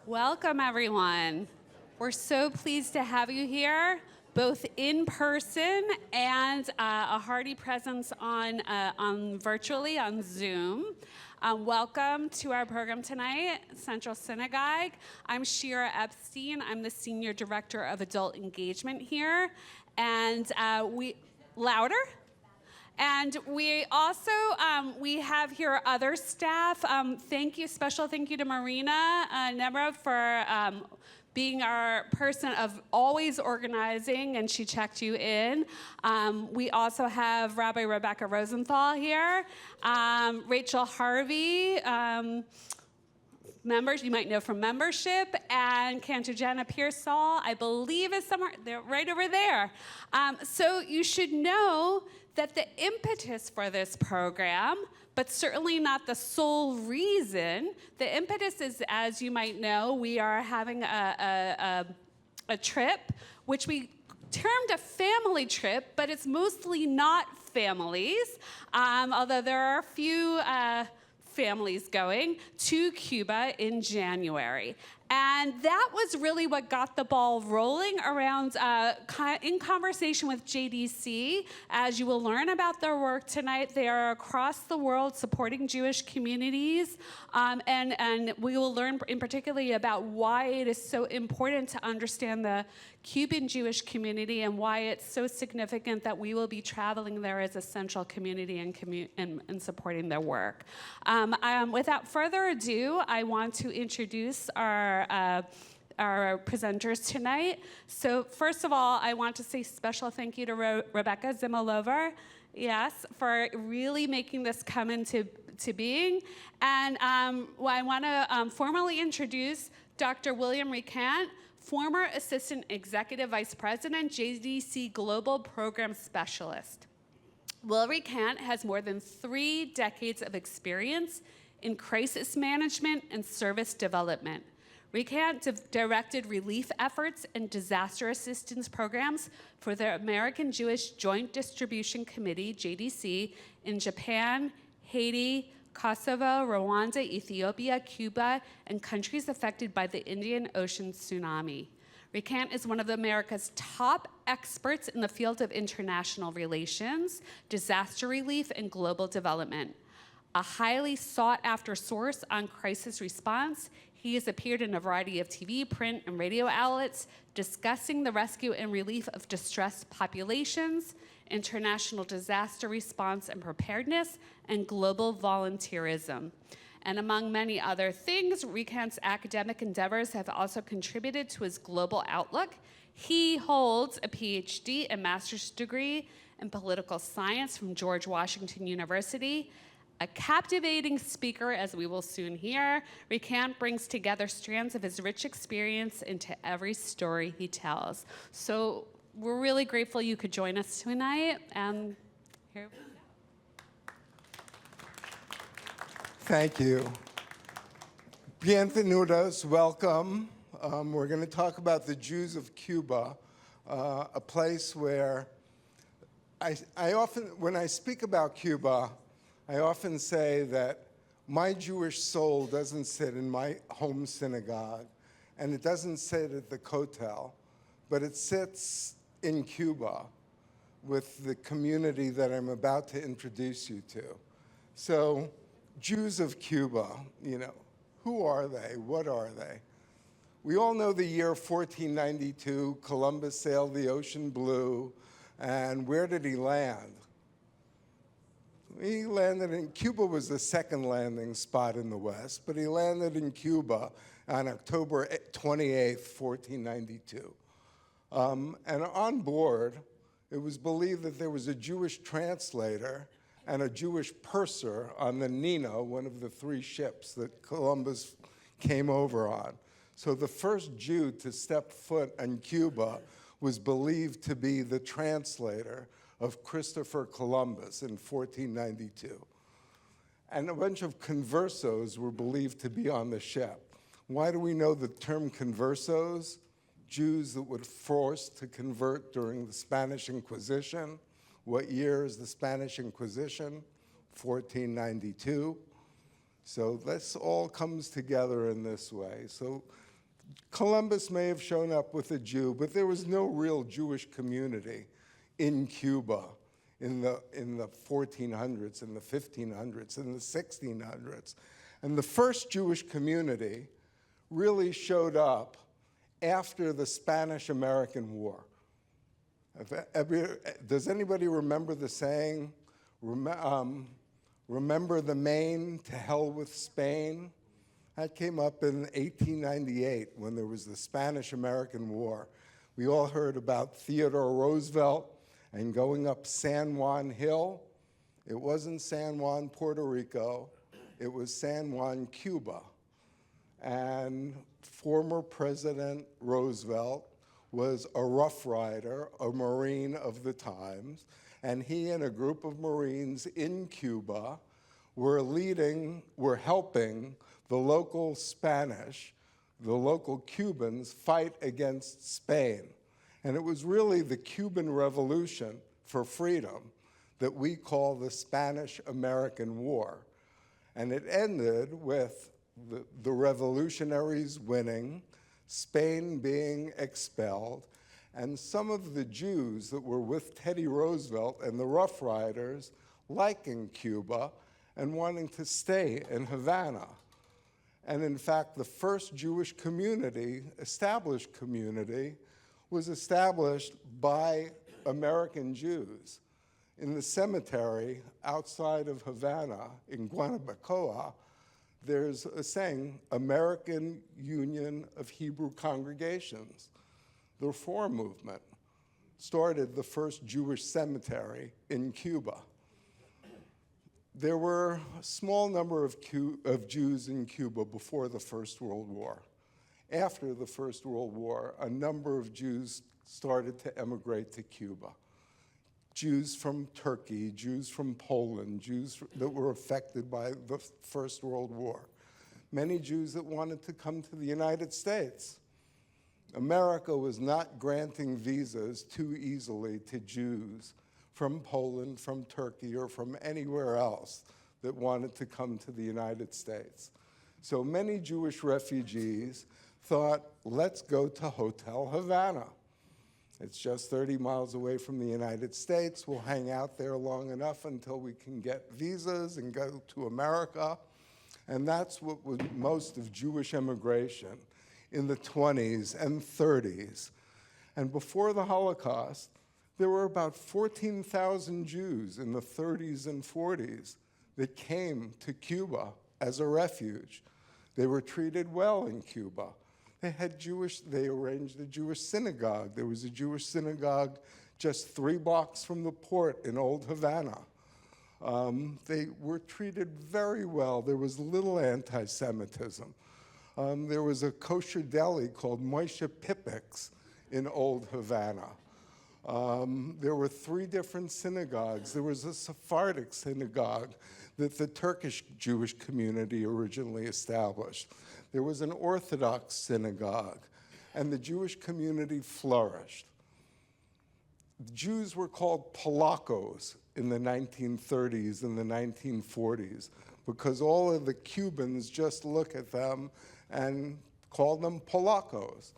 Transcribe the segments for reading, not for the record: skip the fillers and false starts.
Welcome, everyone. We're so pleased to have you here, both in person and a hearty presence on virtually on Zoom. Welcome to our program tonight, Central Synagogue. I'm Shira Epstein. I'm the Senior Director of Adult Engagement here. And louder? And we also, we have here other staff. Special thank you to Marina Nemra for being our person of always organizing, and she checked you in. We also have Rabbi Rebecca Rosenthal here, Rachel Harvey, members you might know from membership, and Cantor Jenna Pearsall, I believe is somewhere, they're right over there. So you should know that the impetus for this program, but certainly not the sole reason, the impetus is, as you might know, we are having a trip, which we termed a family trip, but it's mostly not families, although there are a few families going to Cuba in January. And that was really what got the ball rolling around in conversation with JDC. As you will learn about their work tonight, they are across the world supporting Jewish communities. And we will learn in particularly about why it is so important to understand the Cuban Jewish community and why it's so significant that we will be traveling there as a central community and supporting their work. Without further ado, I want to introduce our presenters tonight. So first of all, I want to say special thank you to Rebecca Zimolova, yes, for really making this come into being. And I want to formally introduce Dr. William Recant, former Assistant Executive Vice President, JDC Global Program Specialist. Will Recant has more than 3 decades of experience in crisis management and service development. Recant directed relief efforts and disaster assistance programs for the American Jewish Joint Distribution Committee, JDC, in Japan, Haiti, Kosovo, Rwanda, Ethiopia, Cuba, and countries affected by the Indian Ocean tsunami. Recant is one of America's top experts in the field of international relations, disaster relief, and global development. A highly sought-after source on crisis response, he has appeared in a variety of TV, print, and radio outlets discussing the rescue and relief of distressed populations, international disaster response and preparedness, and global volunteerism. And among many other things, Recant's academic endeavors have also contributed to his global outlook. He holds a PhD and master's degree in political science from George Washington University. A captivating speaker, as we will soon hear, Recant brings together strands of his rich experience into every story he tells. So we're really grateful you could join us tonight. And here we go. Thank you. Bienvenidos, welcome. We're going to talk about the Jews of Cuba, a place where I often, when I speak about Cuba, I often say that my Jewish soul doesn't sit in my home synagogue, and it doesn't sit at the Kotel, but it sits in Cuba with the community that I'm about to introduce you to. So, Jews of Cuba, you know, who are they? What are they? We all know the year 1492, Columbus sailed the ocean blue, and where did he land? He landed in, Cuba was the second landing spot in the West, but he landed in Cuba on October 28th, 1492. And on board, it was believed that there was a Jewish translator and a Jewish purser on the Nina, one of the 3 ships that Columbus came over on. So the first Jew to step foot in Cuba was believed to be the translator of Christopher Columbus in 1492. And a bunch of conversos were believed to be on the ship. Why do we know the term conversos? Jews that were forced to convert during the Spanish Inquisition. What year is the Spanish Inquisition? 1492. So this all comes together in this way. So Columbus may have shown up with a Jew, but there was no real Jewish community in Cuba in the 1400s, in the 1500s, in the 1600s. And the first Jewish community really showed up after the Spanish-American War. Does anybody remember the saying, remember the Maine, to hell with Spain? That came up in 1898 when there was the Spanish-American War. We all heard about Theodore Roosevelt and going up San Juan Hill. It wasn't San Juan, Puerto Rico. It was San Juan, Cuba. And former President Roosevelt was a Rough Rider, a Marine of the times, and he and a group of Marines in Cuba were helping the local Spanish, the local Cubans, fight against Spain. And it was really the Cuban Revolution for freedom that we call the Spanish-American War. And it ended with the revolutionaries winning, Spain being expelled, and some of the Jews that were with Teddy Roosevelt and the Rough Riders liking Cuba and wanting to stay in Havana. And in fact, the first Jewish community, established community, was established by American Jews. In the cemetery outside of Havana, in Guanabacoa, there's a saying, American Union of Hebrew Congregations. The Reform movement started the first Jewish cemetery in Cuba. There were a small number of Jews in Cuba before the First World War. After the First World War, a number of Jews started to emigrate to Cuba. Jews from Turkey, Jews from Poland, Jews that were affected by the First World War. Many Jews that wanted to come to the United States. America was not granting visas too easily to Jews from Poland, from Turkey, or from anywhere else that wanted to come to the United States. So many Jewish refugees thought, let's go to Hotel Havana. It's just 30 miles away from the United States. We'll hang out there long enough until we can get visas and go to America. And that's what was most of Jewish immigration in the 20s and 30s. And before the Holocaust, there were about 14,000 Jews in the 30s and 40s that came to Cuba as a refuge. They were treated well in Cuba. They arranged a Jewish synagogue. There was a Jewish synagogue just 3 blocks from the port in Old Havana. They were treated very well. There was little anti-Semitism. There was a kosher deli called Moshe Pipik's in Old Havana. There were 3 different synagogues. There was a Sephardic synagogue that the Turkish Jewish community originally established. There was an Orthodox synagogue, and the Jewish community flourished. The Jews were called Polacos in the 1930s and the 1940s because all of the Cubans just look at them and call them Polacos.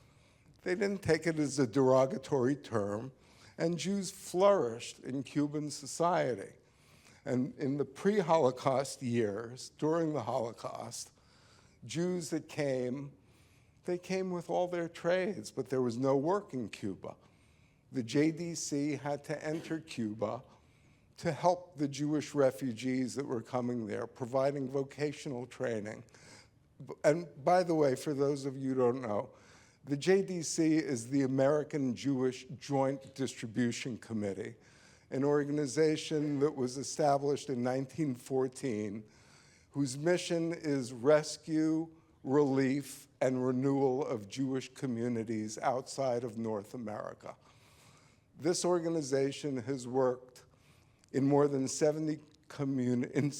They didn't take it as a derogatory term, and Jews flourished in Cuban society. And in the pre-Holocaust years, during the Holocaust, Jews that came, they came with all their trades, but there was no work in Cuba. The JDC had to enter Cuba to help the Jewish refugees that were coming there, providing vocational training. And by the way, for those of you who don't know, the JDC is the American Jewish Joint Distribution Committee, an organization that was established in 1914, whose mission is rescue, relief, and renewal of Jewish communities outside of North America. This organization has worked in more than 70 countries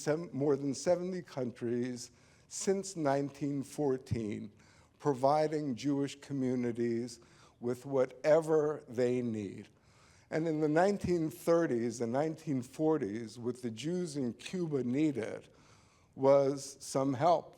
since 1914, providing Jewish communities with whatever they need. And in the 1930s and 1940s, what the Jews in Cuba needed was some help.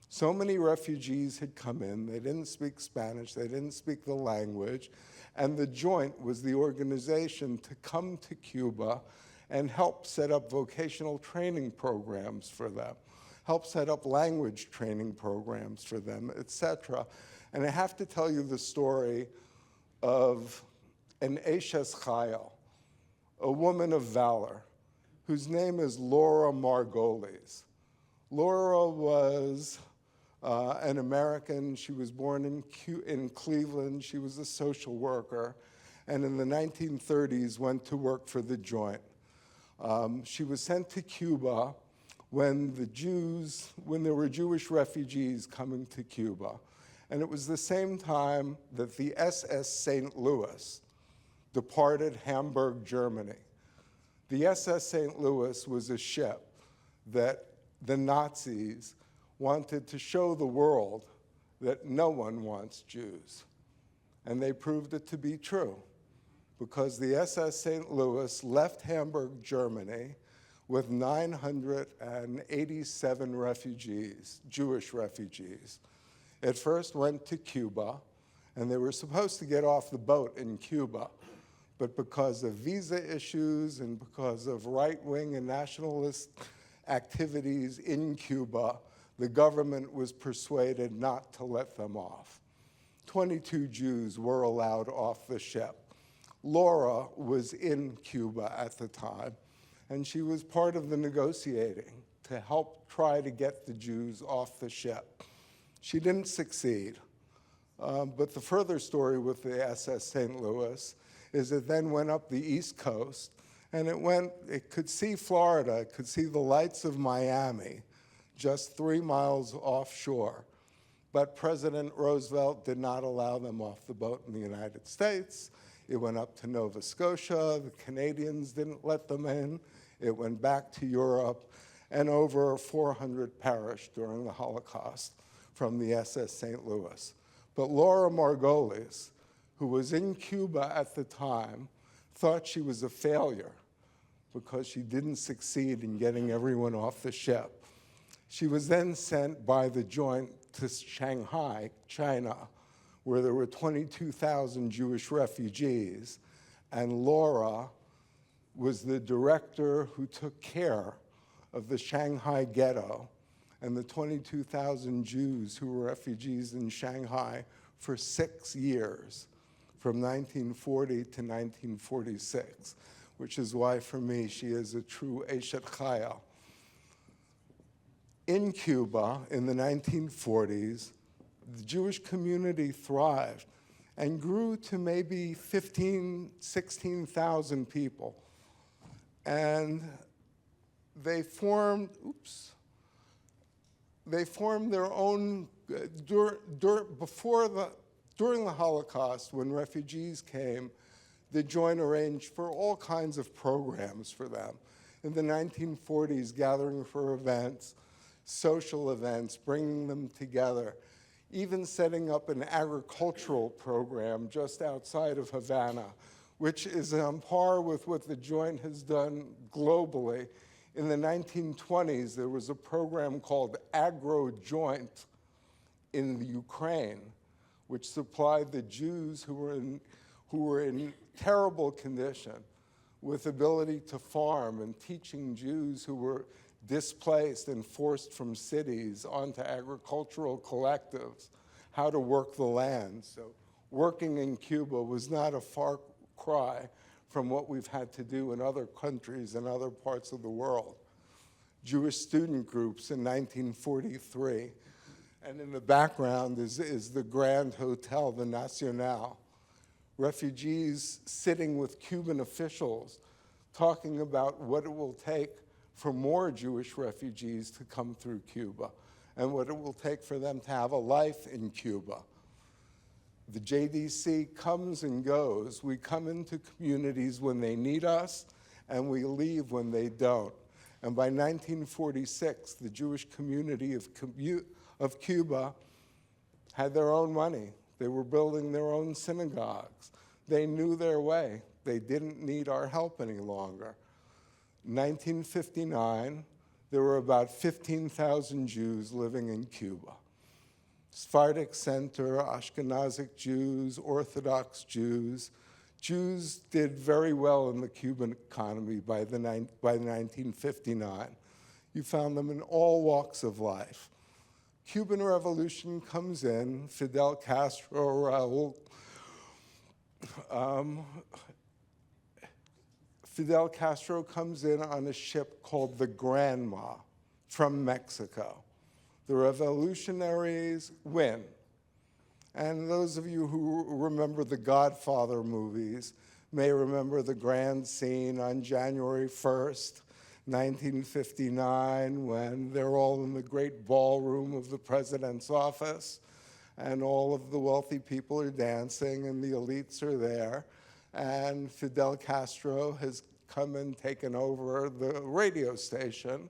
So many refugees had come in, they didn't speak Spanish, they didn't speak the language, and the Joint was the organization to come to Cuba and help set up vocational training programs for them, help set up language training programs for them, etc. And I have to tell you the story of an Eshes Chayil, a woman of valor, whose name is Laura Margolis. Laura was an American. She was born in Cleveland. She was a social worker, and in the 1930s went to work for the Joint. She was sent to Cuba when there were Jewish refugees coming to Cuba. And it was the same time that the SS St. Louis departed Hamburg, Germany. The SS St. Louis was a ship that the Nazis wanted to show the world that no one wants Jews. And they proved it to be true, because the SS St. Louis left Hamburg, Germany, with 987 refugees, Jewish refugees. It first went to Cuba, and they were supposed to get off the boat in Cuba, but because of visa issues and because of right-wing and nationalist activities in Cuba, the government was persuaded not to let them off. 22 Jews were allowed off the ship. Laura was in Cuba at the time, and she was part of the negotiating to help try to get the Jews off the ship. She didn't succeed, but the further story with the SS St. Louis is it then went up the East Coast, and it could see Florida, it could see the lights of Miami, just 3 miles offshore. But President Roosevelt did not allow them off the boat in the United States. It went up to Nova Scotia. The Canadians didn't let them in. It went back to Europe, and over 400 perished during the Holocaust from the SS St. Louis. But Laura Margolis, who was in Cuba at the time, thought she was a failure because she didn't succeed in getting everyone off the ship. She was then sent by the Joint to Shanghai, China, where there were 22,000 Jewish refugees, and Laura was the director who took care of the Shanghai ghetto and the 22,000 Jews who were refugees in Shanghai for 6 years, from 1940 to 1946, which is why, for me, she is a true Eshet Chayil. In Cuba, in the 1940s, the Jewish community thrived and grew to maybe 15,000, 16,000 people. And they formed their own, during the Holocaust, when refugees came, the Joint arranged for all kinds of programs for them. In the 1940s, gathering for events, social events, bringing them together, even setting up an agricultural program just outside of Havana, which is on par with what the Joint has done globally. In the 1920s, there was a program called Agro Joint in the Ukraine, which supplied the Jews who were in terrible condition with ability to farm, and teaching Jews who were displaced and forced from cities onto agricultural collectives how to work the land. So working in Cuba was not a far cry from what we've had to do in other countries and other parts of the world. Jewish student groups in 1943. And in the background is the Grand Hotel, the Nacional. Refugees sitting with Cuban officials talking about what it will take for more Jewish refugees to come through Cuba and what it will take for them to have a life in Cuba. The JDC comes and goes. We come into communities when they need us, and we leave when they don't. And by 1946, the Jewish community of Cuba had their own money. They were building their own synagogues. They knew their way. They didn't need our help any longer. In 1959, there were about 15,000 Jews living in Cuba. Sephardic Center, Ashkenazic Jews, Orthodox Jews. Jews did very well in the Cuban economy by 1959. You found them in all walks of life. Cuban Revolution comes in, Fidel Castro, Fidel Castro comes in on a ship called the Granma from Mexico. The revolutionaries win. And those of you who remember the Godfather movies may remember the grand scene on January 1st, 1959, when they're all in the great ballroom of the president's office, and all of the wealthy people are dancing, and the elites are there, and Fidel Castro has come and taken over the radio station,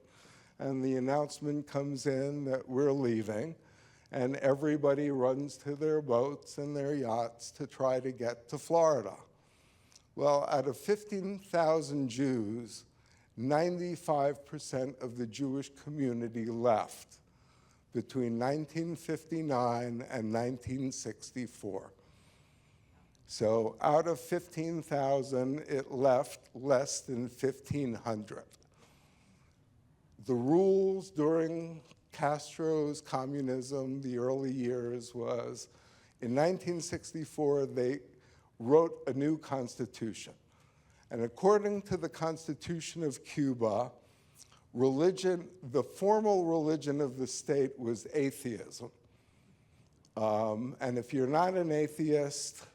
and the announcement comes in that we're leaving, and everybody runs to their boats and their yachts to try to get to Florida. Well, out of 15,000 Jews, 95% of the Jewish community left between 1959 and 1964. So out of 15,000, it left less than 1,500. The rules during Castro's communism, the early years, was in 1964, they wrote a new constitution. And according to the Constitution of Cuba, religion, the formal religion of the state was atheism. And if you're not an atheist,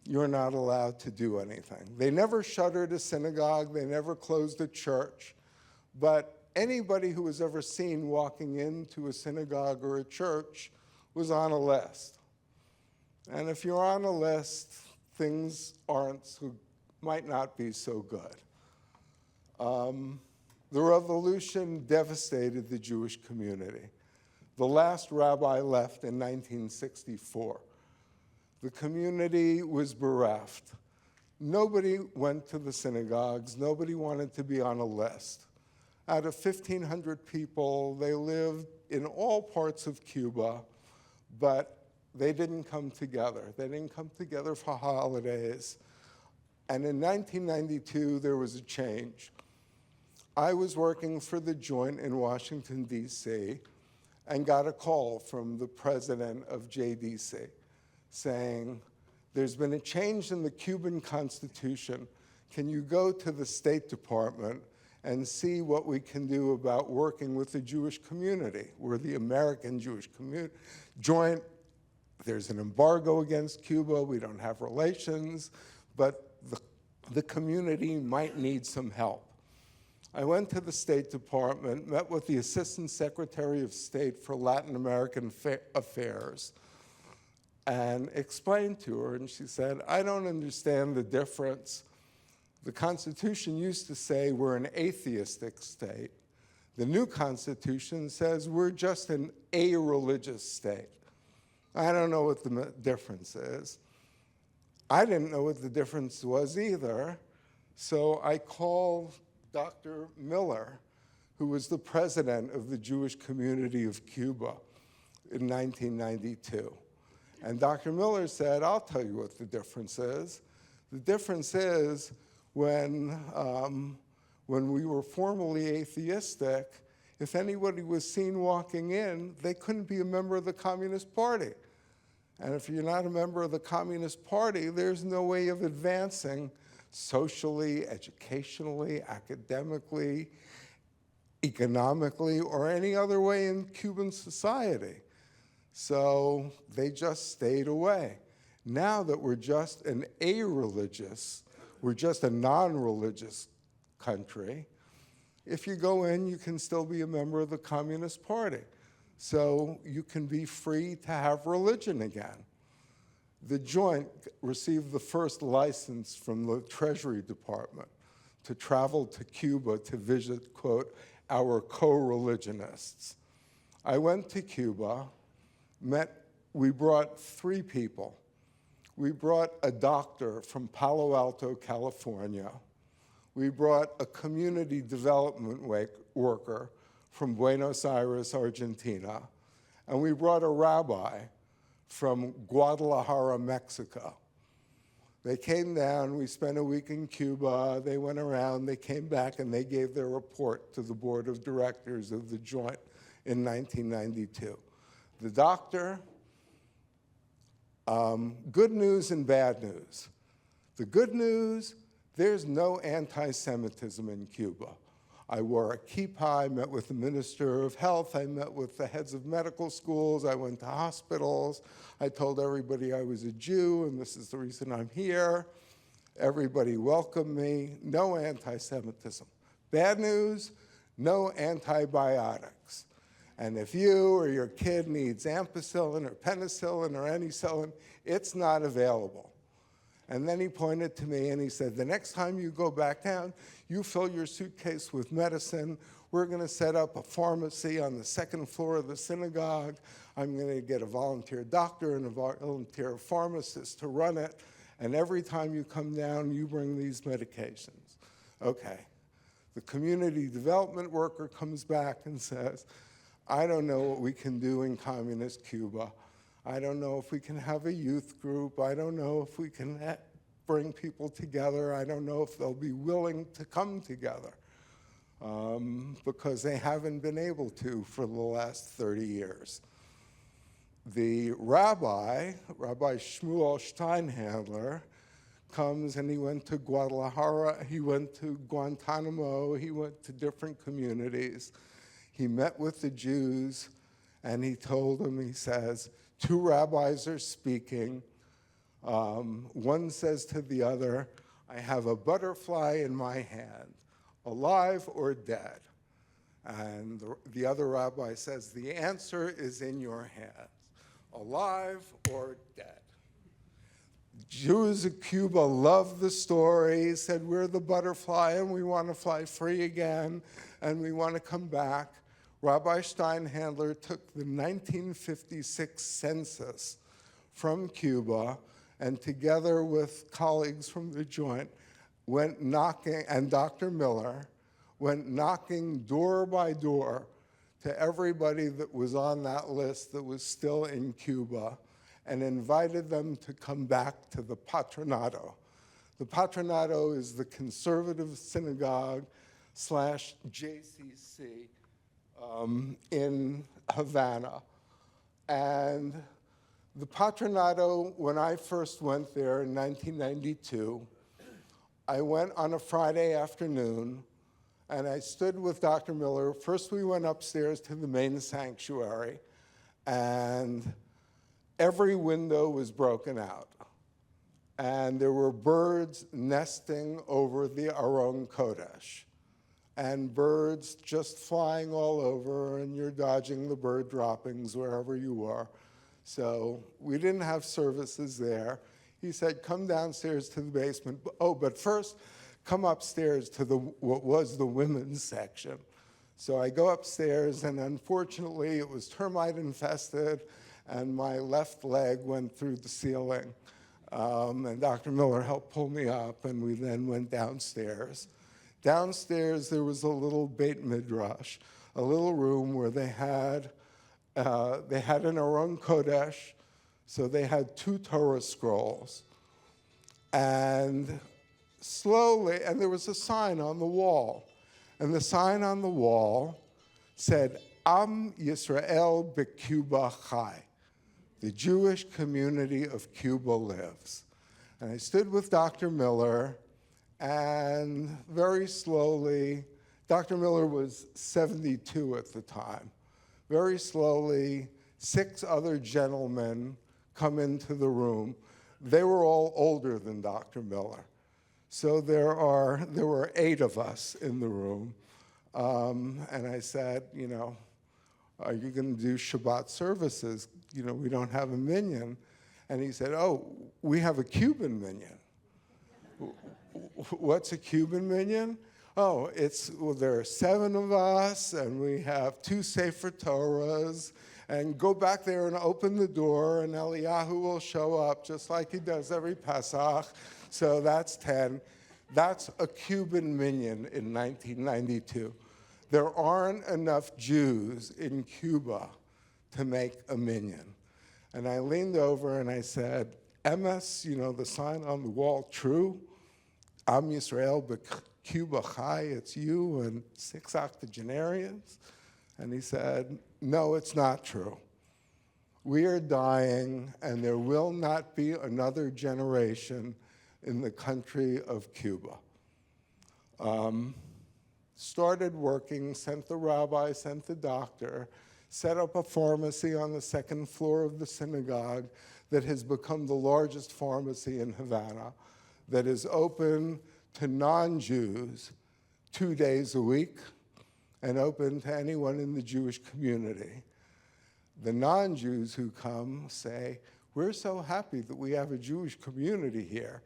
you're not allowed to do anything. They never shuttered a synagogue, they never closed a church, but anybody who was ever seen walking into a synagogue or a church was on a list. And if you're on a list, things might not be so good. The revolution devastated the Jewish community. The last rabbi left in 1964. The community was bereft. Nobody went to the synagogues. Nobody wanted to be on a list. Out of 1,500 people, they lived in all parts of Cuba, but they didn't come together. They didn't come together for holidays. And in 1992, there was a change. I was working for the Joint in Washington, D.C., and got a call from the president of JDC saying, there's been a change in the Cuban Constitution. Can you go to the State Department and see what we can do about working with the Jewish community? We're the American Jewish Joint. There's an embargo against Cuba. We don't have relations, but the community might need some help. I went to the State Department, met with the Assistant Secretary of State for Latin American Affairs, and explained to her, and she said, I don't understand the difference. The Constitution used to say we're an atheistic state. The new Constitution says we're just an a-religious state. I don't know what the difference is. I didn't know what the difference was either, so I called Dr. Miller, who was the president of the Jewish community of Cuba in 1992. And Dr. Miller said, I'll tell you what the difference is. The difference is when we were formally atheistic, if anybody was seen walking in, they couldn't be a member of the Communist Party. And if you're not a member of the Communist Party, there's no way of advancing socially, educationally, academically, economically, or any other way in Cuban society. So they just stayed away. Now that we're just an a-religious, we're just a non-religious country, if you go in, you can still be a member of the Communist Party. So you can be free to have religion again. The Joint received the first license from the Treasury Department to travel to Cuba to visit, quote, our co-religionists. I went to Cuba, we brought 3 people. We brought a doctor from Palo Alto, California. We brought a community development worker from Buenos Aires, Argentina, and we brought a rabbi from Guadalajara, Mexico. They came down, we spent a week in Cuba, they went around, they came back, and they gave their report to the board of directors of the Joint in 1992. The doctor, good news and bad news. The good news, there's no anti-Semitism in Cuba. I wore a kippah, I met with the Minister of Health, I met with the heads of medical schools, I went to hospitals, I told everybody I was a Jew and this is the reason I'm here. Everybody welcomed me, no anti-Semitism. Bad news, no antibiotics. And if you or your kid needs ampicillin or penicillin or anycillin, it's not available. And then he pointed to me and he said, the next time you go back down, you fill your suitcase with medicine. We're going to set up a pharmacy on the second floor of the synagogue. I'm going to get a volunteer doctor and a volunteer pharmacist to run it. And every time you come down, you bring these medications. Okay. The community development worker comes back and says, I don't know what we can do in communist Cuba. I don't know if we can have a youth group. I don't know if we can bring people together. I don't know if they'll be willing to come together because they haven't been able to for the last 30 years. The rabbi, Rabbi Shmuel Steinhandler, comes and he went to Guadalajara, he went to Guantanamo, he went to different communities. He met with the Jews and he told them, he says, two rabbis are speaking. One says to the other, I have a butterfly in my hand, alive or dead? And the other rabbi says, the answer is in your hands, alive or dead. Jews of Cuba loved the story, said we're the butterfly and we want to fly free again and we want to come back. Rabbi Steinhandler took the 1956 census from Cuba and together with colleagues from the Joint went knocking, and Dr. Miller, went knocking door by door to everybody that was on that list that was still in Cuba and invited them to come back to the Patronato. The Patronato is the conservative synagogue / JCC in Havana. And the Patronato, when I first went there in 1992, I went on a Friday afternoon and I stood with Dr. Miller. First we went upstairs to the main sanctuary and every window was broken out. And there were birds nesting over the Aron Kodesh. And birds just flying all over, and you're dodging the bird droppings wherever you are. So we didn't have services there. He said, come downstairs to the basement. Oh, but first, come upstairs to what was the women's section. So I go upstairs, and unfortunately, it was termite infested, and my left leg went through the ceiling. And Dr. Miller helped pull me up, and we then went downstairs. Downstairs, there was a little Beit Midrash, a little room where they had an Aron Kodesh, so they had 2 Torah scrolls. And slowly, and there was a sign on the wall, and the sign on the wall said, Am Yisrael beCuba Chai. The Jewish community of Cuba lives. And I stood with Dr. Miller, and very slowly, Dr. Miller was 72 at the time. Very slowly, 6 other gentlemen come into the room. They were all older than Dr. Miller. So there were 8 of us in the room. And I said, are you going to do Shabbat services? We don't have a minyan. And he said, oh, we have a Cuban minyan. What's a Cuban minyan? Oh, there are 7 of us, and we have 2 Sefer Torahs, and go back there and open the door, and Eliyahu will show up just like he does every Pesach. So that's 10. That's a Cuban minyan in 1992. there aren't enough Jews in Cuba to make a minyan. And I leaned over and I said, Emes, you know, the sign on the wall, true? Am Yisrael Cuba Chai, it's you and 6 octogenarians? And he said, no, it's not true. We are dying, and there will not be another generation in the country of Cuba. Started working, sent the rabbi, sent the doctor, set up a pharmacy on the 2nd floor of the synagogue that has become the largest pharmacy in Havana, that is open to non-Jews 2 days a week and open to anyone in the Jewish community. The non-Jews who come say, we're so happy that we have a Jewish community here.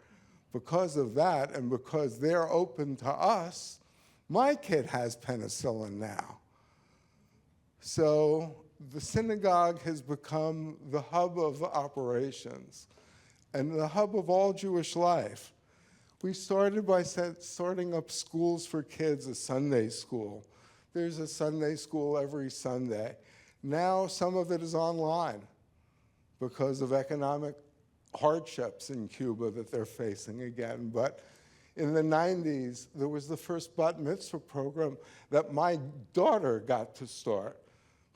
Because of that, and because they're open to us, my kid has penicillin now. So the synagogue has become the hub of operations and the hub of all Jewish life. We started by starting up schools for kids, a Sunday school. There's a Sunday school every Sunday. Now some of it is online because of economic hardships in Cuba that they're facing again. But in the 90s, there was the first bat mitzvah program that my daughter got to start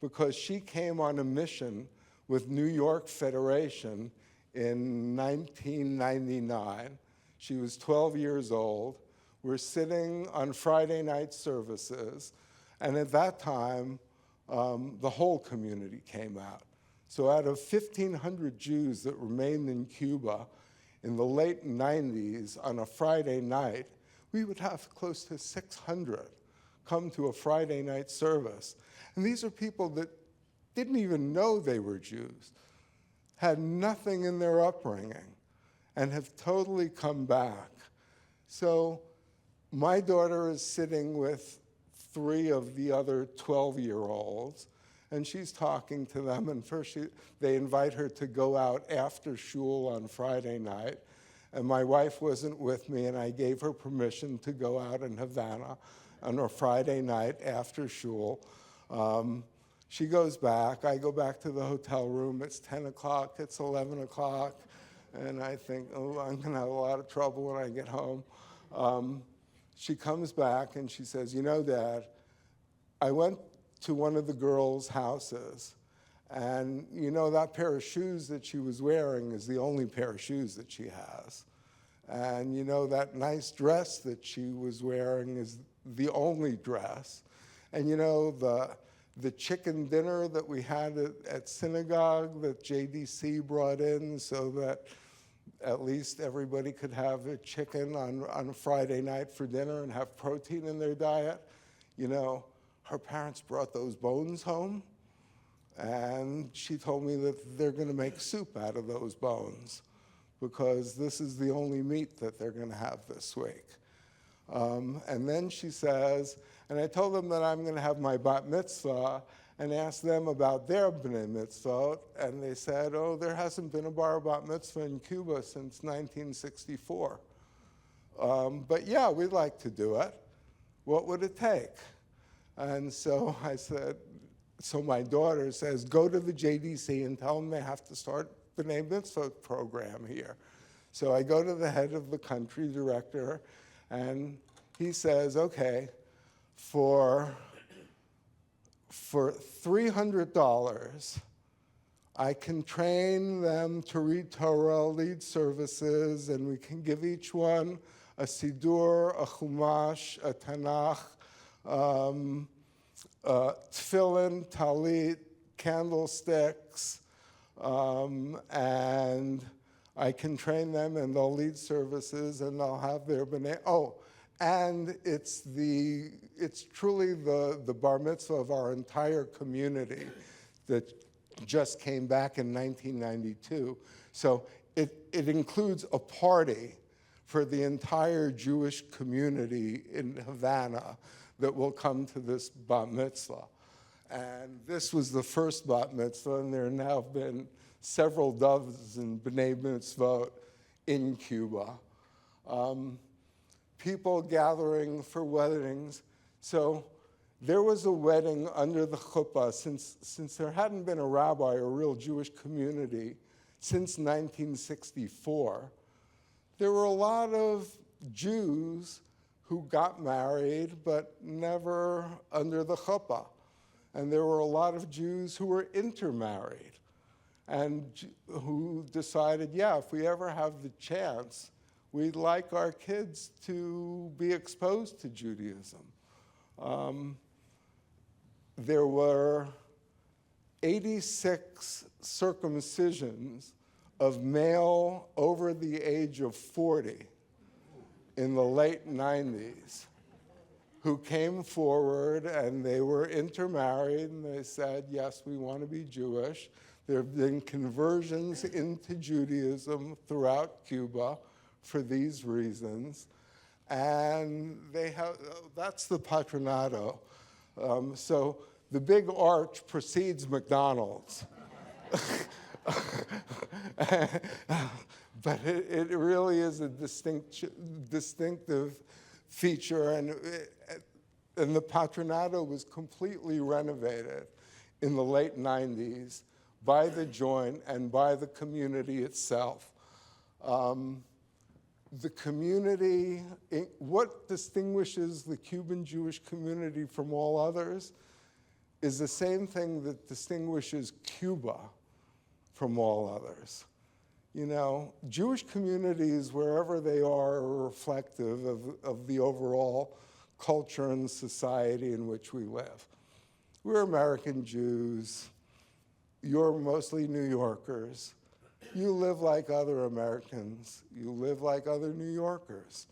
because she came on a mission with New York Federation in 1999. She was 12 years old. We're sitting on Friday night services, and at that time, the whole community came out. So out of 1,500 Jews that remained in Cuba in the late 90s on a Friday night, we would have close to 600 come to a Friday night service. And these are people that didn't even know they were Jews, had nothing in their upbringing, and have totally come back. So my daughter is sitting with 3 of the other 12-year-olds, and she's talking to them, and first they invite her to go out after shul on Friday night, and my wife wasn't with me, and I gave her permission to go out in Havana on a Friday night after shul. She goes back, I go back to the hotel room, it's 10 o'clock, it's 11 o'clock, and I think, oh, I'm gonna have a lot of trouble when I get home. She comes back and she says, you know, Dad, I went to one of the girls' houses, and you know that pair of shoes that she was wearing is the only pair of shoes that she has. And you know that nice dress that she was wearing is the only dress. And you know the chicken dinner that we had at synagogue that JDC brought in so that at least everybody could have a chicken on a Friday night for dinner and have protein in their diet, you know, her parents brought those bones home, and she told me that they're going to make soup out of those bones because this is the only meat that they're going to have this week. And then she says, and I told them that I'm going to have my bat mitzvah and asked them about their b'nai mitzvah, and they said, oh, there hasn't been a bar bat mitzvah in Cuba since 1964. But yeah, we'd like to do it. What would it take? And so I said, so my daughter says, go to the JDC and tell them they have to start the b'nai mitzvah program here. So I go to the head of the country director, and he says, okay, for $300, I can train them to read Torah, lead services, and we can give each one a Sidur, a Chumash, a Tanakh, tefillin, talit, candlesticks, and I can train them and they'll lead services and they'll have their b'nai. Oh, and it's truly the bar mitzvah of our entire community that just came back in 1992. So it includes a party for the entire Jewish community in Havana that will come to this bat mitzvah. And this was the first bat mitzvah, and there have now been several dozen b'nai mitzvot in Cuba. People gathering for weddings. So There was a wedding under the chuppah since there hadn't been a rabbi or real Jewish community since 1964. There were a lot of Jews who got married but never under the chuppah. And there were a lot of Jews who were intermarried and who decided, yeah, if we ever have the chance, we'd like our kids to be exposed to Judaism. There were 86 circumcisions of male over the age of 40 in the late 90s who came forward, and they were intermarried, and they said, yes, we want to be Jewish. There have been conversions into Judaism throughout Cuba for these reasons. And that's the Patronato. So the big arch precedes McDonald's. But it really is a distinctive feature, and the Patronato was completely renovated in the late 90s by the joint and by the community itself. The community, what distinguishes the Cuban Jewish community from all others is the same thing that distinguishes Cuba from all others. You know, Jewish communities, wherever they are reflective of the overall culture and society in which we live. We're American Jews. You're mostly New Yorkers. You live like other Americans. You live like other New Yorkers.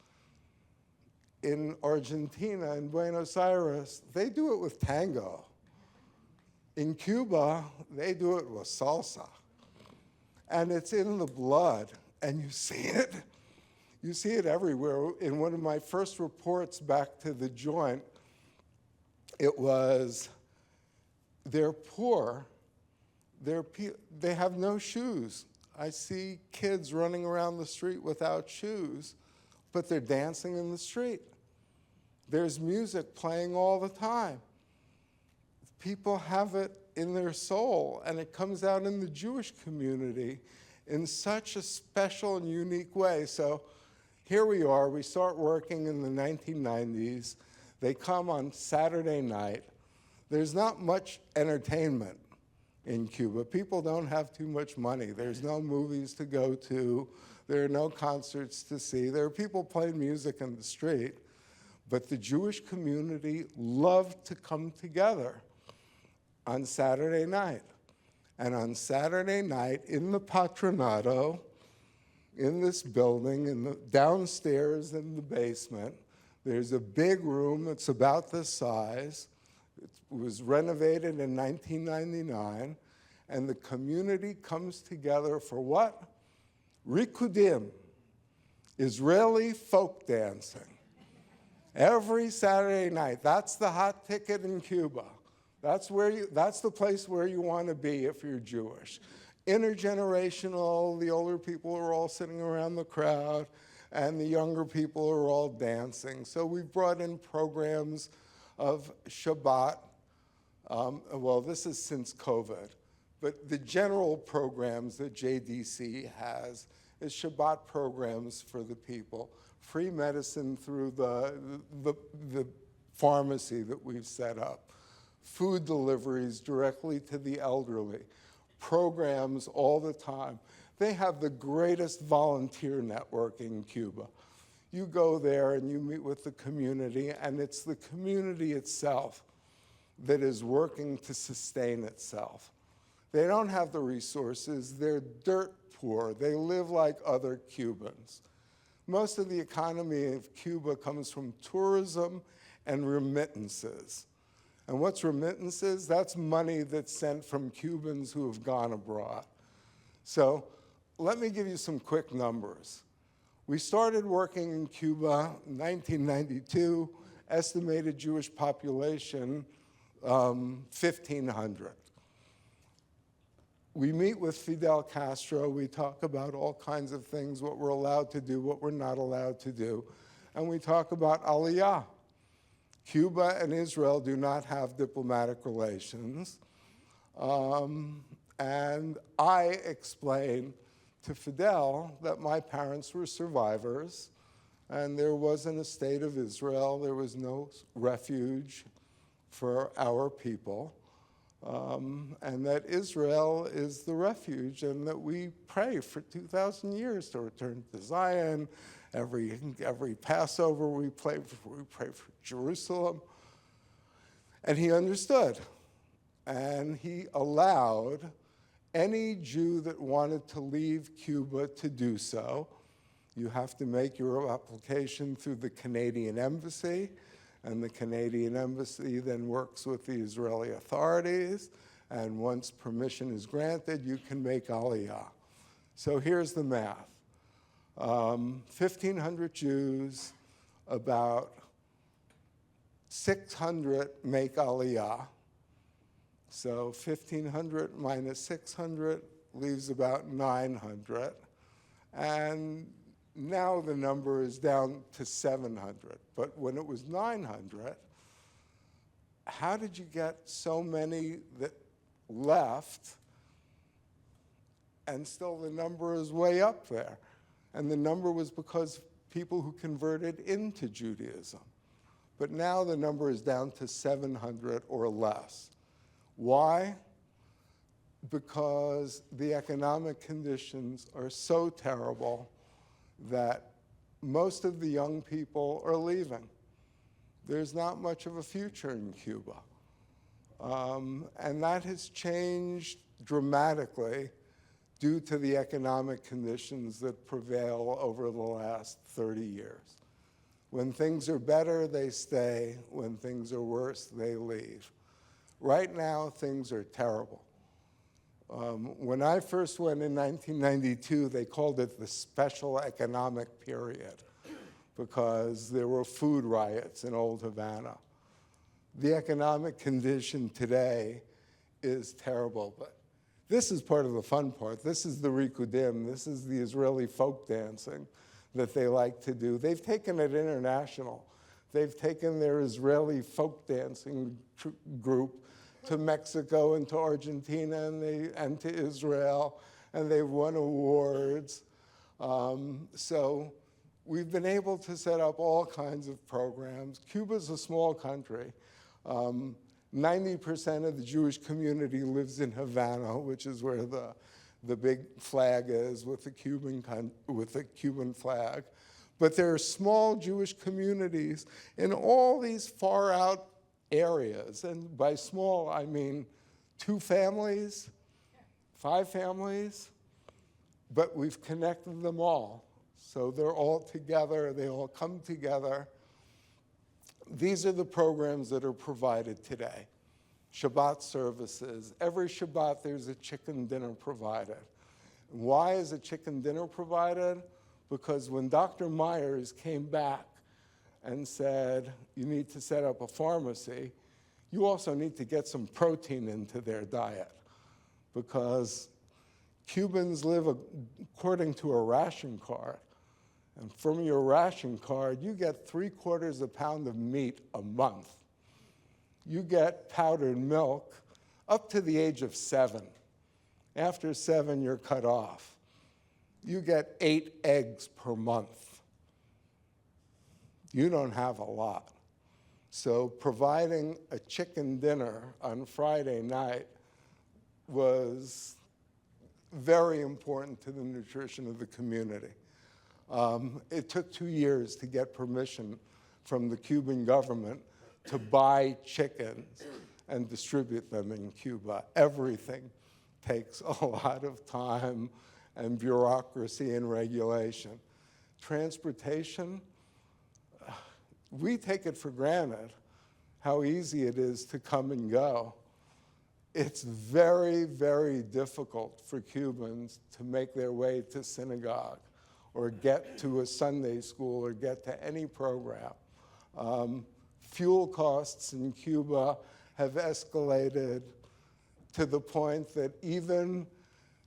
In Argentina, in Buenos Aires, they do it with tango. In Cuba, they do it with salsa. And it's in the blood, and you see it. You see it everywhere. In one of my first reports back to the joint, it was, they're poor, they have no shoes. I see kids running around the street without shoes, but they're dancing in the street. There's music playing all the time. People have it in their soul, and it comes out in the Jewish community in such a special and unique way. So here we are, we start working in the 1990s. They come on Saturday night. There's not much entertainment in Cuba. People don't have too much money. There's no movies to go to. There are no concerts to see. There are people playing music in the street, but the Jewish community loved to come together on Saturday night. And on Saturday night, in the Patronato, in this building, downstairs in the basement, there's a big room that's about this size. It was renovated in 1999, and the community comes together for what? Rikudim, Israeli folk dancing. Every Saturday night. That's the hot ticket in Cuba. That's the place where you want to be if you're Jewish. Intergenerational, the older people are all sitting around the crowd, and the younger people are all dancing. So we've brought in programs of Shabbat. Well, this is since COVID, but the general programs that JDC has is Shabbat programs for the people, free medicine through the pharmacy that we've set up, food deliveries directly to the elderly, programs all the time. They have the greatest volunteer network in Cuba. You go there and you meet with the community, and it's the community itself that is working to sustain itself. They don't have the resources. They're dirt poor. They live like other Cubans. Most of the economy of Cuba comes from tourism and remittances. And what's remittances? That's money that's sent from Cubans who have gone abroad. So let me give you some quick numbers. We started working in Cuba in 1992, estimated Jewish population, 1,500. We meet with Fidel Castro. We talk about all kinds of things, what we're allowed to do, what we're not allowed to do. And we talk about Aliyah. Cuba and Israel do not have diplomatic relations. And I explained to Fidel that my parents were survivors, and there wasn't a state of Israel, there was no refuge for our people, and that Israel is the refuge, and that we pray for 2,000 years to return to Zion. Every Passover we pray for Jerusalem. And he understood, and he allowed any Jew that wanted to leave Cuba to do so. You have to make your application through the Canadian Embassy, and the Canadian Embassy then works with the Israeli authorities, and once permission is granted, you can make Aliyah. So here's the math. 1,500 Jews, about 600 make Aliyah. So 1,500 minus 600 leaves about 900. And now the number is down to 700. But when it was 900, how did you get so many that left, and still the number is way up there? And the number was because people who converted into Judaism. But now the number is down to 700 or less. Why? Because the economic conditions are so terrible that most of the young people are leaving. There's not much of a future in Cuba. And that has changed dramatically due to the economic conditions that prevail over the last 30 years. When things are better, they stay. When things are worse, they leave. Right now, things are terrible. When I first went in 1992, they called it the special economic period because there were food riots in Old Havana. The economic condition today is terrible, but this is part of the fun part. This is the Rikudim. This is the Israeli folk dancing that they like to do. They've taken it international. They've taken their Israeli folk dancing group to Mexico and to Argentina and to Israel, and they've won awards. So we've been able to set up all kinds of programs. Cuba's a small country. 90% of the Jewish community lives in Havana, which is where the big flag is with the Cuban flag. But there are small Jewish communities in all these far out areas. And by small, I mean 2 families, 5 families, but we've connected them all. So they're all together, they all come together. These are the programs that are provided today. Shabbat services. Every Shabbat there's a chicken dinner provided. Why is a chicken dinner provided? Because when Dr. Myers came back and said, you need to set up a pharmacy, you also need to get some protein into their diet, because Cubans live according to a ration card. And from your ration card, you get 3/4 pound of meat a month. You get powdered milk up to the age of 7. After 7, you're cut off. You get 8 eggs per month. You don't have a lot. So providing a chicken dinner on Friday night was very important to the nutrition of the community. It took 2 years to get permission from the Cuban government to buy chickens and distribute them in Cuba. Everything takes a lot of time and bureaucracy and regulation. Transportation, we take it for granted how easy it is to come and go. It's very, very difficult for Cubans to make their way to synagogue or get to a Sunday school or get to any program. Fuel costs in Cuba have escalated to the point that even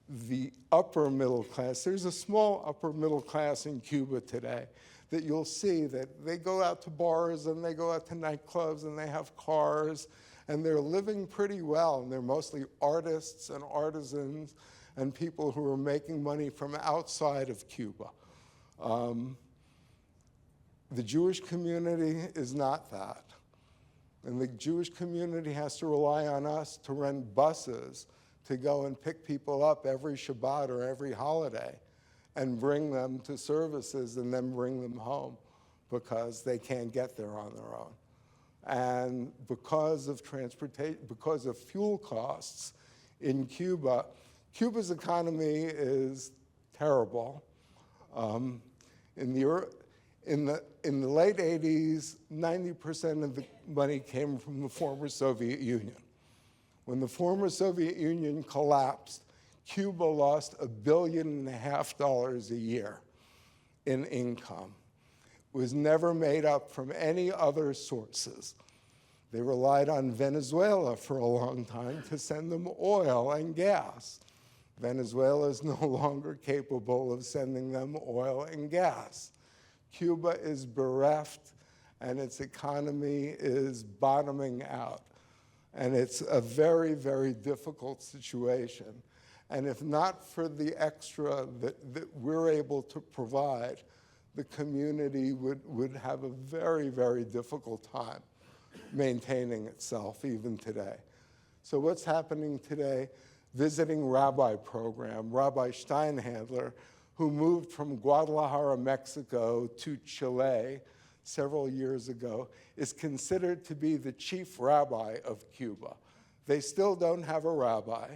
the upper middle class, there's a small upper middle class in Cuba today. that you'll see that they go out to bars and they go out to nightclubs and they have cars and they're living pretty well, and they're mostly artists and artisans and people who are making money from outside of Cuba. The Jewish community is not that. And the Jewish community has to rely on us to rent buses to go and pick people up every Shabbat or every holiday and bring them to services and then bring them home because they can't get there on their own. And because of transportation, because of fuel costs in Cuba, Cuba's economy is terrible. In the late 80s, 90% of the money came from the former Soviet Union. When the former Soviet Union collapsed, Cuba lost $1.5 billion a year in income. It was never made up from any other sources. They relied on Venezuela for a long time to send them oil and gas. Venezuela is no longer capable of sending them oil and gas. Cuba is bereft, and its economy is bottoming out. And it's a very, very difficult situation. And if not for the extra that we're able to provide, the community would have a very, very difficult time maintaining itself even today. So what's happening today? Visiting Rabbi program, Rabbi Steinhandler, who moved from Guadalajara, Mexico to Chile several years ago, is considered to be the chief rabbi of Cuba. They still don't have a rabbi.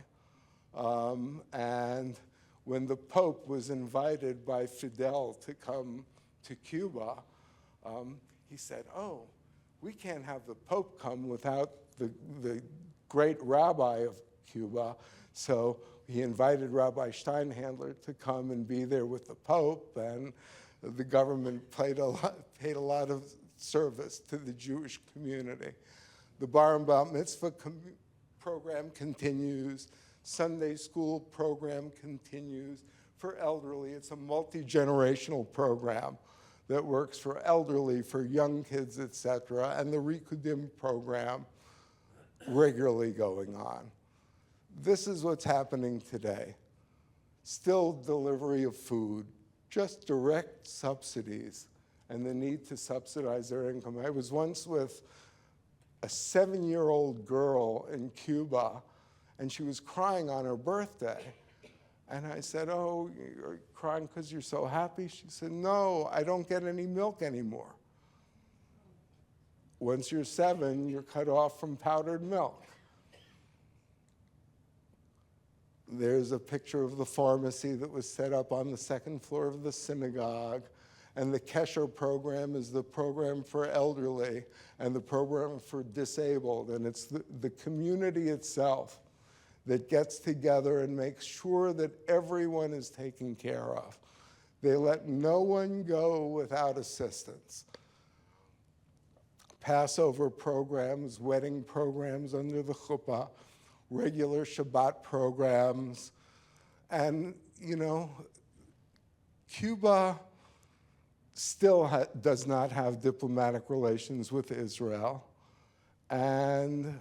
And when the Pope was invited by Fidel to come to Cuba, he said, oh, we can't have the Pope come without the great rabbi of Cuba. So he invited Rabbi Steinhandler to come and be there with the Pope, and the government paid a lot of service to the Jewish community. The Bar and Bat Mitzvah program continues. Sunday school program continues. For elderly, it's a multi-generational program that works for elderly, for young kids, et cetera, and the Rikudim program regularly going on. This is what's happening today. Still delivery of food, just direct subsidies, and the need to subsidize their income. I was once with a 7-year-old girl in Cuba, and she was crying on her birthday. And I said, oh, you're crying because you're so happy? She said, no, I don't get any milk anymore. Once you're 7, you're cut off from powdered milk. There's a picture of the pharmacy that was set up on the second floor of the synagogue. And the Kesher program is the program for elderly and the program for disabled. And it's the community itself that gets together and makes sure that everyone is taken care of. They let no one go without assistance. Passover programs, wedding programs under the chuppah, regular Shabbat programs. And, you know, Cuba still does not have diplomatic relations with Israel. And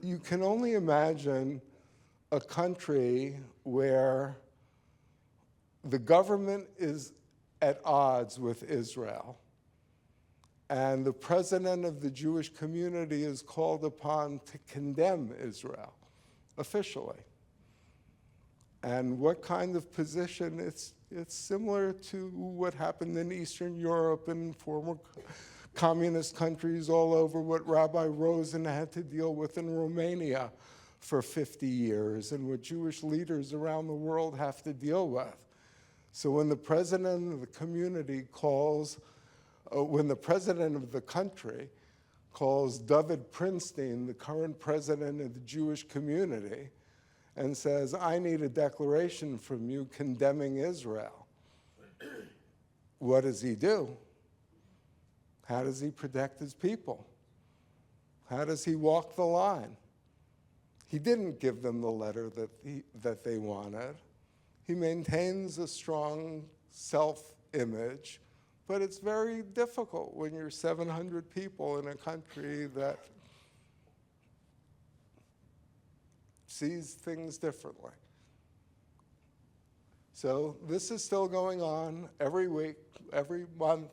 you can only imagine a country where the government is at odds with Israel, and the president of the Jewish community is called upon to condemn Israel officially. And what kind of position? It's similar to what happened in Eastern Europe and former communist countries all over, what Rabbi Rosen had to deal with in Romania for 50 years, and what Jewish leaders around the world have to deal with. So when the president of the community calls, when the president of the country calls David Prinstein, the current president of the Jewish community, and says, I need a declaration from you condemning Israel, what does he do? How does he protect his people? How does he walk the line? He didn't give them the letter that they wanted. He maintains a strong self-image, but it's very difficult when you're 700 people in a country that sees things differently. So this is still going on every week, every month,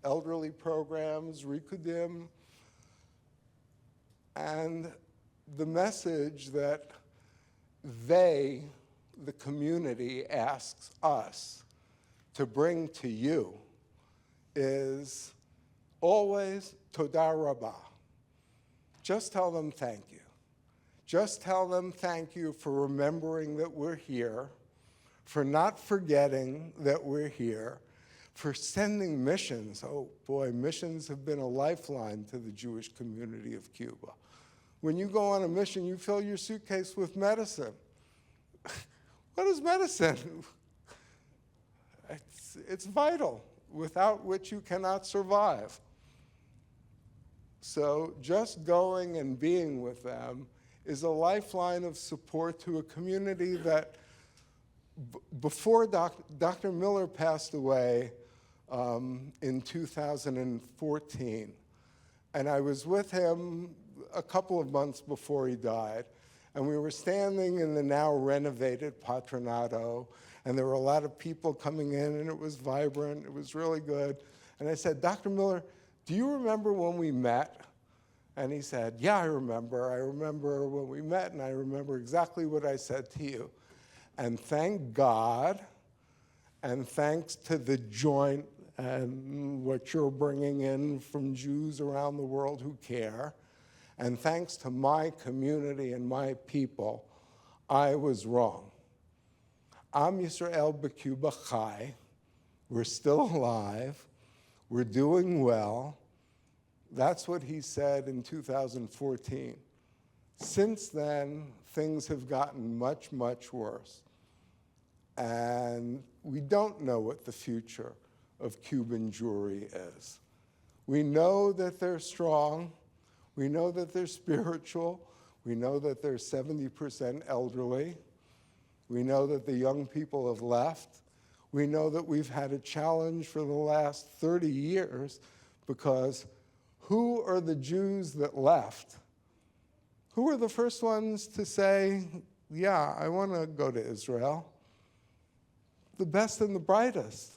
elderly programs, Rikudim, and the message that they, the community, asks us to bring to you is always Toda Rabbah. Just tell them thank you. Just tell them thank you for remembering that we're here, for not forgetting that we're here, for sending missions. Oh boy, missions have been a lifeline to the Jewish community of Cuba. When you go on a mission, you fill your suitcase with medicine. What is medicine? It's vital, without which you cannot survive. So just going and being with them is a lifeline of support to a community that before Dr. Miller passed away in 2014, and I was with him a couple of months before he died, and we were standing in the now renovated Patronato, and there were a lot of people coming in, and it was vibrant, it was really good. And I said, Dr. Miller, do you remember when we met? And he said, yeah, I remember when we met, and I remember exactly what I said to you. And thank God, and thanks to the joint and what you're bringing in from Jews around the world who care, and thanks to my community and my people, I was wrong. Am Yisrael b'Cuba chai. We're still alive. We're doing well. That's what he said in 2014. Since then, things have gotten much, much worse. And we don't know what the future of Cuban Jewry is. We know that they're strong. We know that they're spiritual. We know that they're 70% elderly. We know that the young people have left. We know that we've had a challenge for the last 30 years because who are the Jews that left? Who were the first ones to say, yeah, I want to go to Israel? The best and the brightest.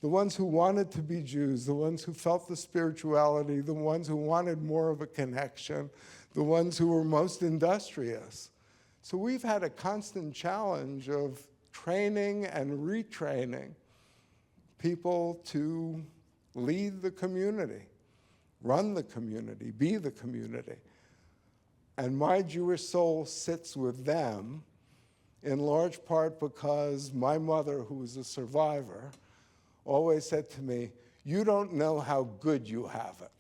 The ones who wanted to be Jews, the ones who felt the spirituality, the ones who wanted more of a connection, the ones who were most industrious. So we've had a constant challenge of training and retraining people to lead the community, run the community, be the community. And my Jewish soul sits with them in large part because my mother, who was a survivor, always said to me, you don't know how good you have it.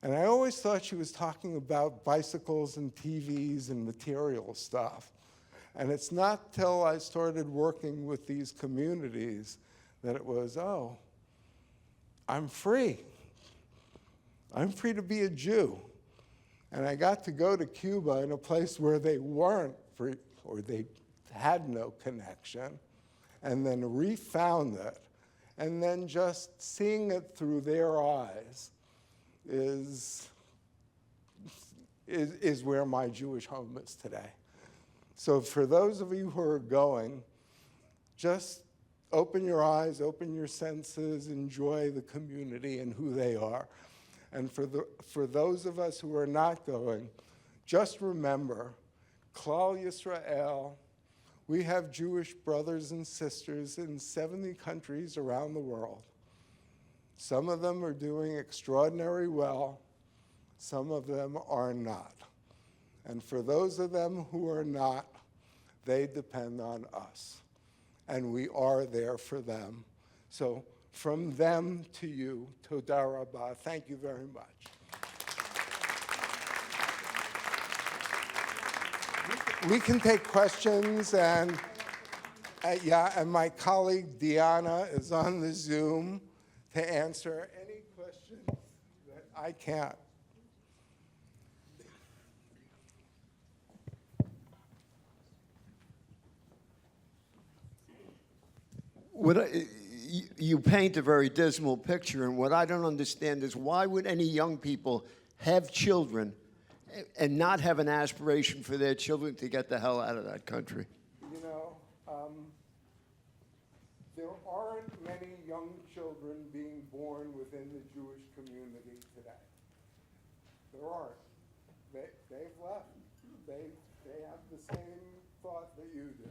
And I always thought she was talking about bicycles and TVs and material stuff. And it's not till I started working with these communities that it was, oh, I'm free. I'm free to be a Jew. And I got to go to Cuba in a place where they weren't free, or they had no connection, and then refound it. And then just seeing it through their eyes is where my Jewish home is today. So for those of you who are going, just open your eyes, open your senses, enjoy the community and who they are. And for those of us who are not going, just remember, Klal Yisrael, we have Jewish brothers and sisters in 70 countries around the world. Some of them are doing extraordinarily well. Some of them are not. And for those of them who are not, they depend on us. And we are there for them. So from them to you, Toda Rabbah. Thank you very much. We can take questions, and and my colleague Diana is on the Zoom to answer any questions that I can't. you paint a very dismal picture, and what I don't understand is why would any young people have children and not have an aspiration for their children to get the hell out of that country? You know, there aren't many young children being born within the Jewish community today. There aren't. They've left. They have the same thought that you do.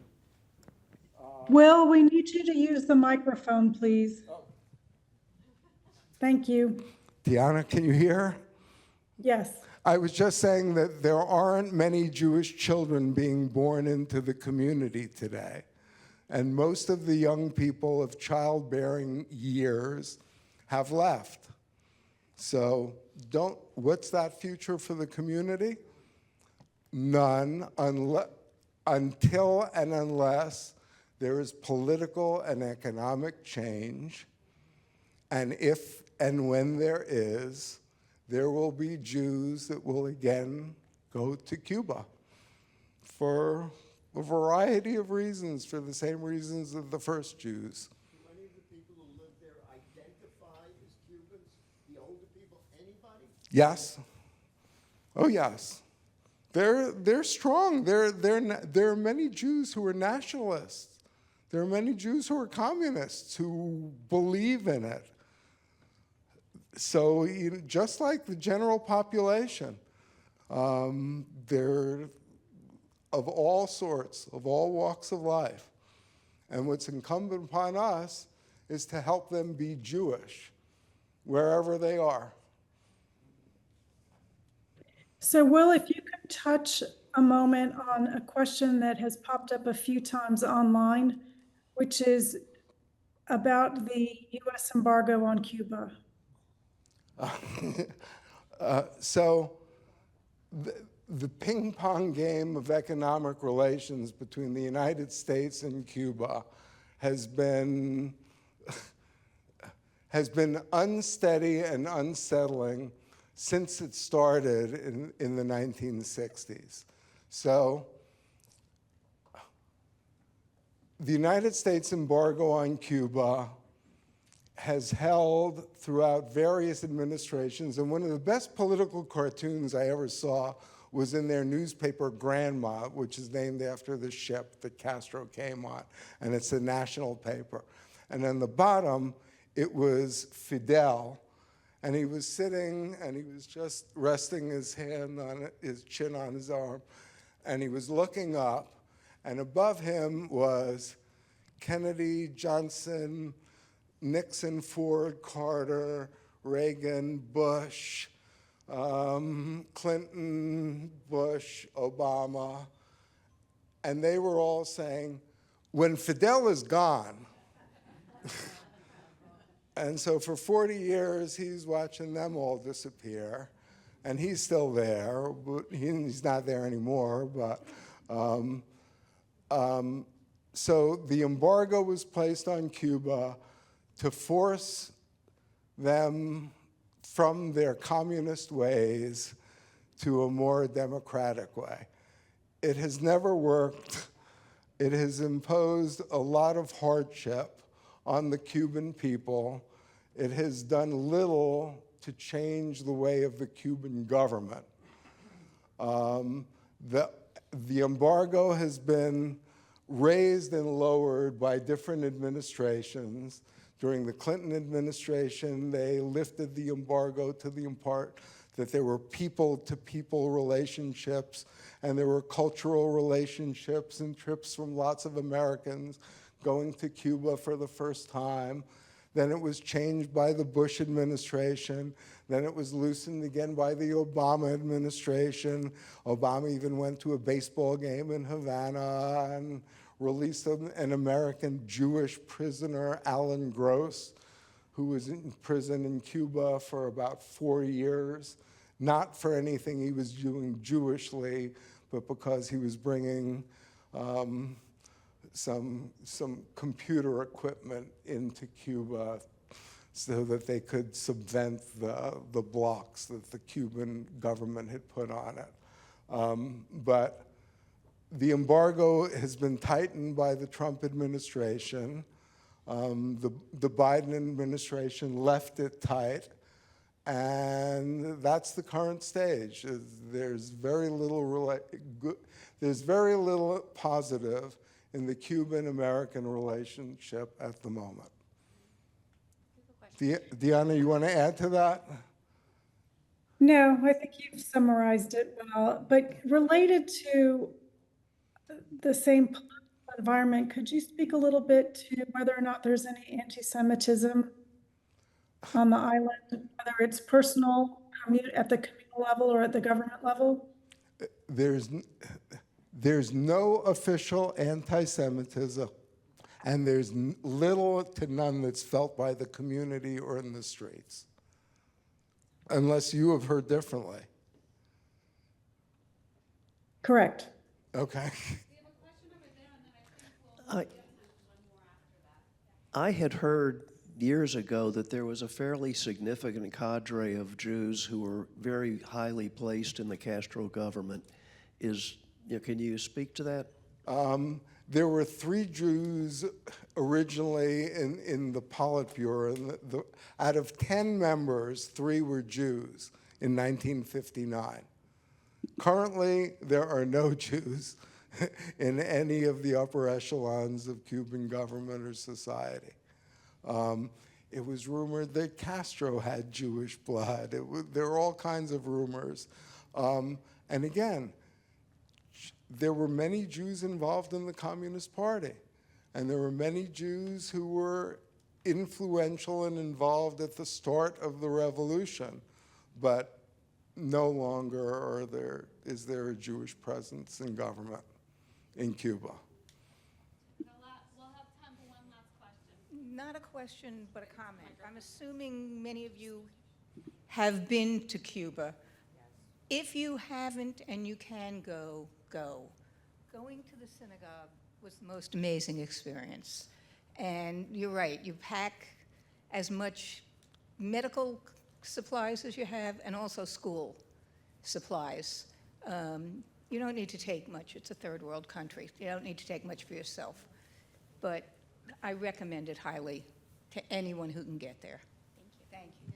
Will, we need you to use the microphone, please. Oh. Thank you. Deanna, can you hear? Yes. I was just saying that there aren't many Jewish children being born into the community today. And most of the young people of childbearing years have left. So what's that future for the community? None, until and unless there is political and economic change. And if and when there is, there will be Jews that will again go to Cuba for a variety of reasons, for the same reasons of the first Jews. Do any of the people who live there identify as Cubans? The older people, anybody? Yes. Oh, yes. They're strong. There are many Jews who are nationalists. There are many Jews who are communists who believe in it. So just like the general population, they're of all sorts, of all walks of life. And what's incumbent upon us is to help them be Jewish wherever they are. So, Will, if you could touch a moment on a question that has popped up a few times online, which is about the U.S. embargo on Cuba. So the ping pong game of economic relations between the United States and Cuba has been unsteady and unsettling since it started in the 1960s. So the United States embargo on Cuba has held throughout various administrations, and one of the best political cartoons I ever saw was in their newspaper Grandma, which is named after the ship that Castro came on, and it's a national paper. And on the bottom, it was Fidel, and he was sitting, and he was just resting his hand on his chin on his arm, and he was looking up, and above him was Kennedy, Johnson, Nixon, Ford, Carter, Reagan, Bush, Clinton, Bush, Obama, and they were all saying, when Fidel is gone. And so for 40 years, he's watching them all disappear, and he's still there, but he's not there anymore, but so the embargo was placed on Cuba to force them from their communist ways to a more democratic way. It has never worked. It has imposed a lot of hardship on the Cuban people. It has done little to change the way of the Cuban government. The embargo has been raised and lowered by different administrations. During the Clinton administration, they lifted the embargo to the part that there were people-to-people relationships, and there were cultural relationships and trips from lots of Americans going to Cuba for the first time. Then it was changed by the Bush administration. Then it was loosened again by the Obama administration. Obama even went to a baseball game in Havana and released an American Jewish prisoner, Alan Gross, who was in prison in Cuba for about 4 years, not for anything he was doing Jewishly, but because he was bringing some computer equipment into Cuba so that they could subvent the blocks that the Cuban government had put on it. But the embargo has been tightened by the Trump administration. The Biden administration left it tight, and that's the current stage. There's very little positive in the Cuban-American relationship at the moment. Deanna, you want to add to that? No, I think you've summarized it well. But related to the same political environment, could you speak a little bit to whether or not there's any anti-Semitism on the island, whether it's personal, at the communal level or at the government level? There's no official anti-Semitism, and there's little to none that's felt by the community or in the streets, unless you have heard differently. Correct. Okay. I had heard years ago that there was a fairly significant cadre of Jews who were very highly placed in the Castro government. Can you speak to that? There were 3 Jews originally in the Politburo. And out of 10 members, 3 were Jews in 1959. Currently, there are no Jews in any of the upper echelons of Cuban government or society. It was rumored that Castro had Jewish blood. There were all kinds of rumors. And again, there were many Jews involved in the Communist Party. And there were many Jews who were influential and involved at the start of the revolution. But no longer is there a Jewish presence in government in Cuba. We'll have time for one last question. Not a question, but a comment. I'm assuming many of you have been to Cuba. If you haven't and you can go, go. Going to the synagogue was the most amazing experience. And you're right, you pack as much medical supplies as you have and also school supplies. You don't need to take much. It's a third world country. You don't need to take much for yourself. But I recommend it highly to anyone who can get there. Thank you.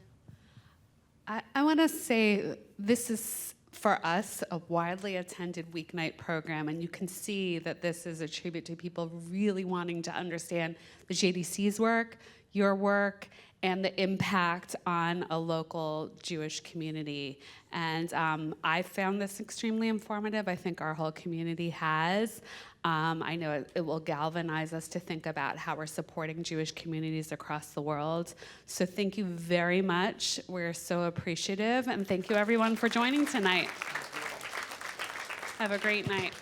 Thank you. I want to say this is, for us, a widely attended weeknight program, and you can see that this is a tribute to people really wanting to understand the JDC's work, your work, and the impact on a local Jewish community. And I found this extremely informative. I think our whole community has. I know it will galvanize us to think about how we're supporting Jewish communities across the world. So thank you very much. We're so appreciative. And thank you, everyone, for joining tonight. Have a great night.